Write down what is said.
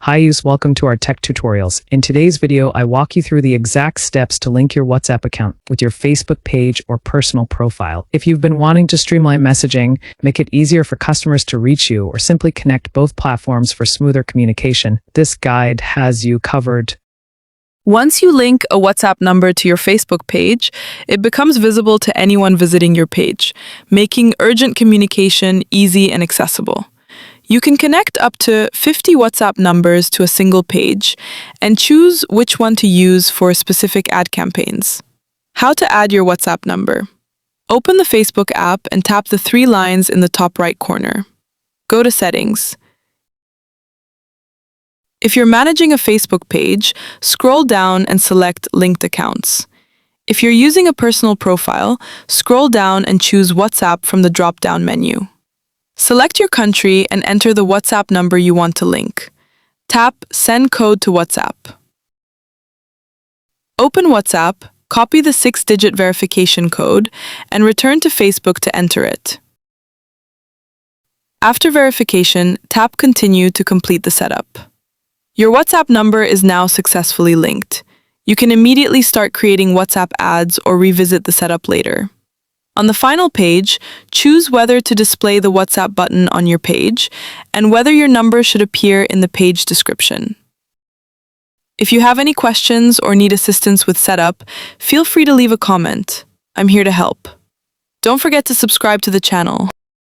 Hi, welcome to our tech tutorials. In today's video, I walk you through the exact steps to link your WhatsApp account with your Facebook page or personal profile. If you've been wanting to streamline messaging, make it easier for customers to reach you, or simply connect both platforms for smoother communication, this guide has you covered. Once you link a WhatsApp number to your Facebook page, it becomes visible to anyone visiting your page, making urgent communication easy and accessible. You can connect up to 50 WhatsApp numbers to a single page and choose which one to use for specific ad campaigns. How to add your WhatsApp number. Open the Facebook app and tap the three lines in the top right corner. Go to Settings. If you're managing a Facebook page, scroll down and select Linked Accounts. If you're using a personal profile, scroll down and choose WhatsApp from the drop-down menu. Select your country and enter the WhatsApp number you want to link. Tap Send Code to WhatsApp. Open WhatsApp, copy the 6-digit verification code, and return to Facebook to enter it. After verification, tap Continue to complete the setup. Your WhatsApp number is now successfully linked. You can immediately start creating WhatsApp ads or revisit the setup later. On the final page, choose whether to display the WhatsApp button on your page and whether your number should appear in the page description. If you have any questions or need assistance with setup, feel free to leave a comment. I'm here to help. Don't forget to subscribe to the channel.